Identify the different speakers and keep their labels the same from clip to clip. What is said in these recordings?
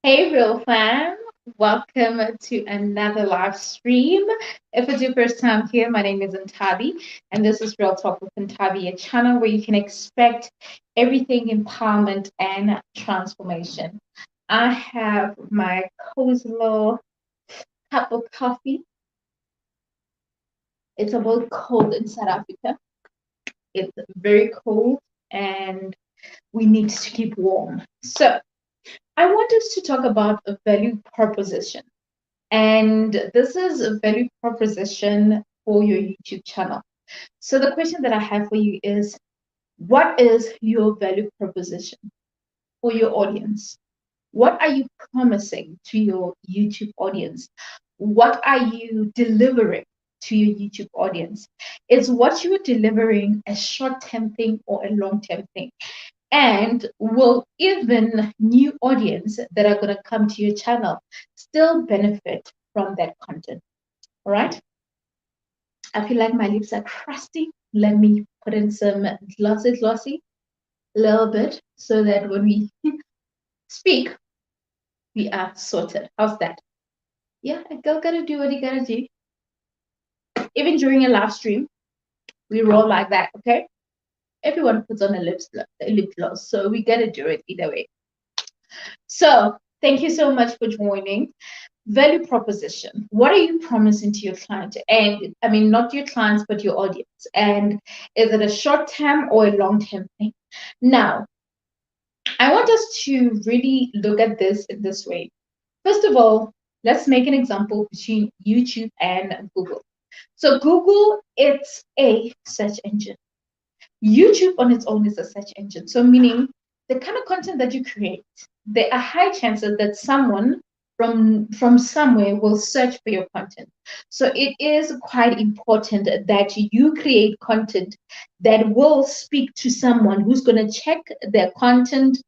Speaker 1: Hey, real fam. Welcome to another live stream. If it's your first time here, my name is Ntabi, and this is Real Talk with Ntabi, a channel where you can expect everything empowerment and transformation. I have my cozy little cup of coffee. It's a bit cold in South Africa. It's very cold, and we need to keep warm. So, I want us to talk about a value proposition. And this is a value proposition for your YouTube channel. So the question that I have for you is, what is your value proposition for your audience? What are you promising to your YouTube audience? What are you delivering to your YouTube audience? Is what you're delivering a short-term thing or a long-term thing? And will even new audience that are going to come to your channel still benefit from that content? All right. I feel like my lips are crusty. Let me put in some glossy, a little bit, so that when we speak, we are sorted. How's that? Yeah, a girl gotta do what you gotta do. Even during a live stream, we roll like that, okay? Everyone puts on a lip gloss, so we gotta do it either way. So thank you so much for joining. Value proposition. What are you promising to your client? And I mean, not your clients, but your audience. And is it a short term or a long term thing? Now, I want us to really look at this in this way. First of all, let's make an example between YouTube and Google. So, Google, it's a search engine. YouTube on its own is a search engine. So, meaning the kind of content that you create, there are high chances that someone from somewhere will search for your content. So it is quite important that you create content that will speak to someone who's going to check their content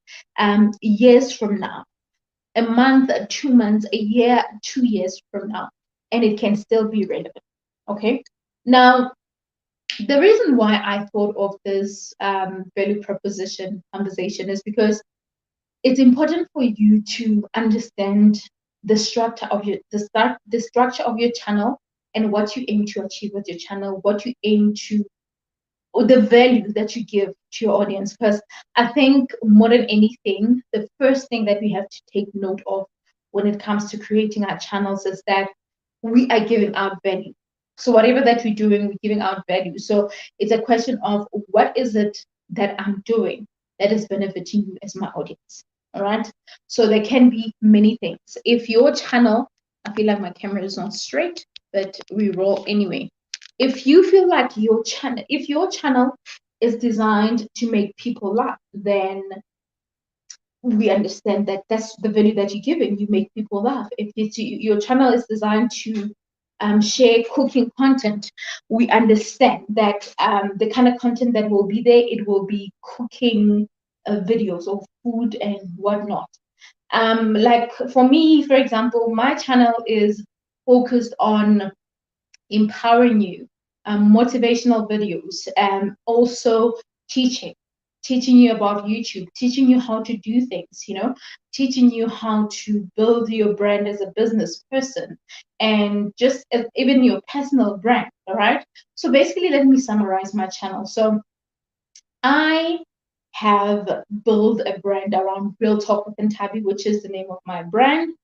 Speaker 1: years from now, a month, 2 months, a year, 2 years from now, and it can still be relevant. Okay. Now, the reason why I thought of this value proposition conversation is because it's important for you to understand the structure of the structure of your channel and what you aim to achieve with your channel, what you aim to, or the value that you give to your audience. Because I think more than anything, the first thing that we have to take note of when it comes to creating our channels is that we are giving out value. So whatever that we're doing, we're giving out value. So it's a question of what is it that I'm doing that is benefiting you as my audience. All right. So there can be many things. If your channel, I feel like my camera is not straight, but we roll anyway. If you feel like if your channel is designed to make people laugh, then we understand that that's the value that you're giving. You make people laugh. If your channel is designed to share cooking content, we understand that the kind of content that will be there, it will be cooking videos of food and whatnot. Like for me, for example, my channel is focused on empowering you, motivational videos, and also teaching, teaching you about YouTube, teaching you how to do things, teaching you how to build your brand as a business person and just even your personal brand. All right. So basically, let me summarize my channel. So I have built a brand around Real Talk with Ntabi, which is the name of my brand.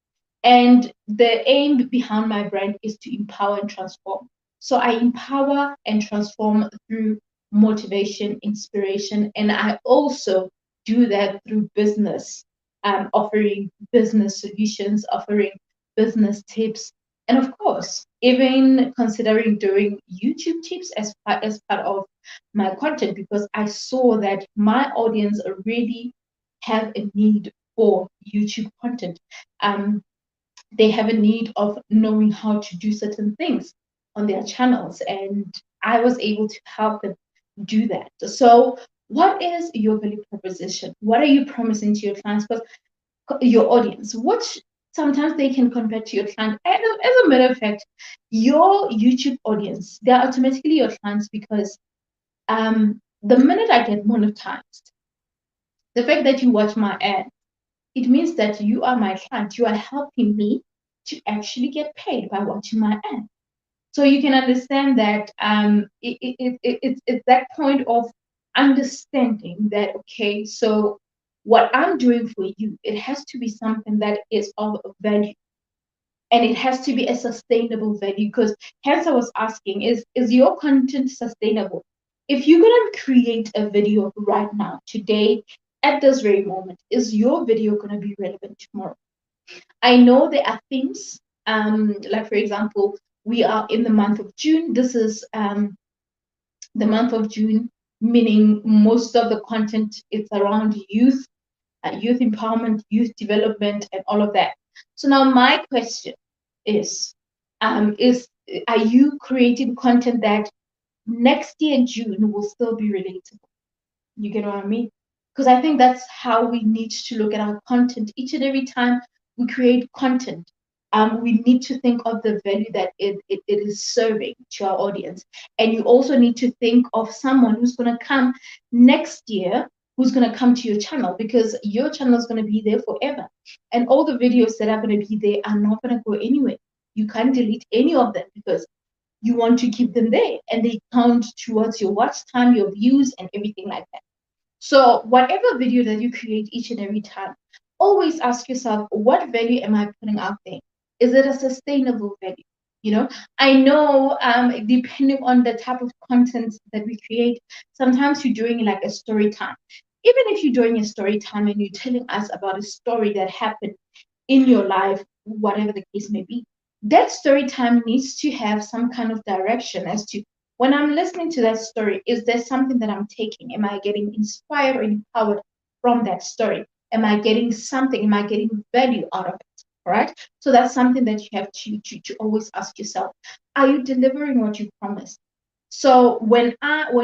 Speaker 1: And the aim behind my brand is to empower and transform. So I empower and transform through motivation, inspiration, and I also do that through business, offering business solutions, offering business tips, and of course, even considering doing YouTube tips as part of my content because I saw that my audience really have a need for YouTube content. They have a need of knowing how to do certain things on their channels, and I was able to help them do that. So, what is your value proposition? What are you promising to your clients? Because your audience, what sometimes they can compare to your client. And as a matter of fact, your YouTube audience, they're automatically your clients because the minute I get monetized, the fact that you watch my ad it means that you are my client. You are helping me to actually get paid by watching my ad. So you can understand that it's that point of understanding that, okay, so what I'm doing for you, it has to be something that is of value, and it has to be a sustainable value. Because hence I was asking, is your content sustainable? If you're gonna create a video right now, today, at this very moment, is your video gonna be relevant tomorrow? I know there are things, like for example, we are in the month of June. This is the month of June, meaning most of the content is around youth, youth empowerment, youth development, and all of that. So now my question is are you creating content that next year in June will still be relatable? You get what I mean? Because I think that's how we need to look at our content. Each and every time we create content, we need to think of the value that it is serving to our audience. And you also need to think of someone who's going to come next year, who's going to come to your channel, because your channel is going to be there forever. And all the videos that are going to be there are not going to go anywhere. You can't delete any of them because you want to keep them there, and they count towards your watch time, your views, and everything like that. So whatever video that you create each and every time, always ask yourself, what value am I putting out there? Is it a sustainable value? You know, I know depending on the type of content that we create, sometimes you're doing like a story time. Even if you're doing a story time and you're telling us about a story that happened in your life, whatever the case may be, that story time needs to have some kind of direction as to, when I'm listening to that story, is there something that I'm taking? Am I getting inspired or empowered from that story? Am I getting something? Am I getting value out of it? All right. So that's something that you have to always ask yourself. Are you delivering what you promised? So when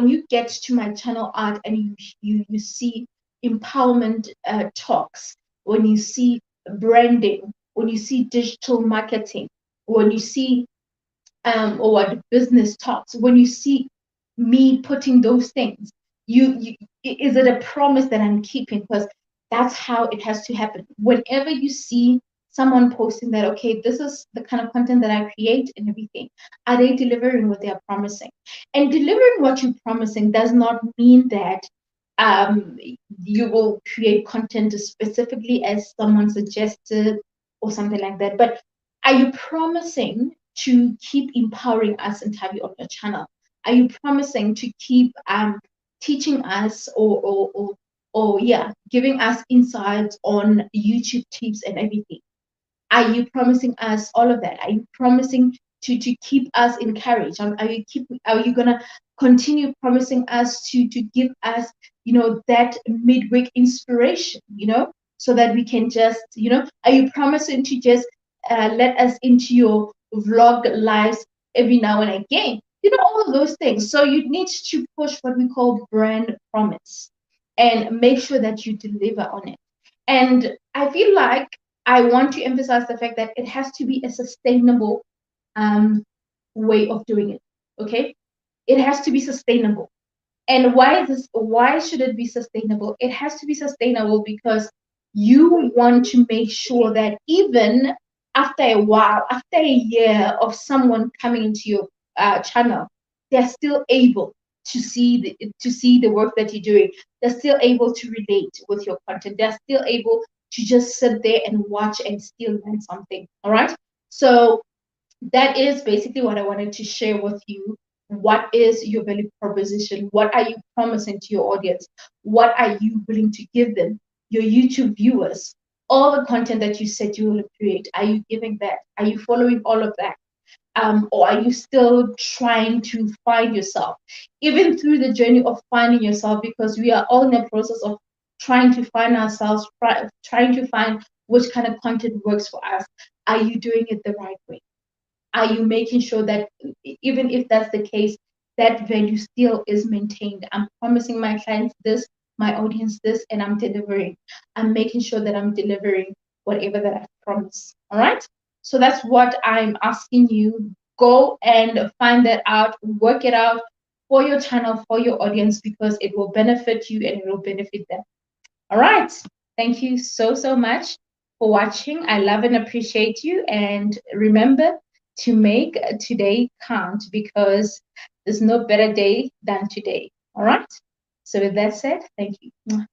Speaker 1: you get to my channel art and you see empowerment talks, when you see branding, when you see digital marketing, when you see or what business talks, when you see me putting those things, you is it a promise that I'm keeping? Because that's how it has to happen. Whenever you see someone posting that, okay, this is the kind of content that I create and everything, are they delivering what they are promising? And delivering what you're promising does not mean that you will create content specifically as someone suggested or something like that. But are you promising to keep empowering us entirely on your channel? Are you promising to keep teaching us or yeah, giving us insights on YouTube tips and everything? Are you promising us all of that? Are you promising to keep us encouraged? Are you gonna continue promising us to give us, you know, that midweek inspiration, you know, so that we can just, you know, are you promising to just let us into your vlog lives every now and again? You know, all of those things. So you need to push what we call brand promise and make sure that you deliver on it. And I feel like I want to emphasize the fact that it has to be a sustainable um, way of doing it. Okay, it has to be sustainable. And why is this? Why should it be sustainable? It has to be sustainable because you want to make sure that even after a while, after a year of someone coming into your channel, they're still able to see the work that you're doing. They're still able to relate with your content. They're still able to just sit there and watch and still learn something. All right. So that is basically what I wanted to share with you. What is your value proposition? What are you promising to your audience? What are you willing to give them, your YouTube viewers? All the content that you said you will create, are you giving that? Are you following all of that? Or are you still trying to find yourself? Even through the journey of finding yourself, because we are all in the process of trying to find ourselves, trying to find which kind of content works for us. Are you doing it the right way? Are you making sure that even if that's the case, that value still is maintained? I'm promising my clients this, my audience this, and I'm delivering. I'm making sure that I'm delivering whatever that I've promised. All right. So that's what I'm asking you. Go and find that out, work it out for your channel, for your audience, because it will benefit you and it will benefit them. All right. Thank you so, so much for watching. I love and appreciate you. And remember to make today count, because there's no better day than today. All right. So with that said, thank you.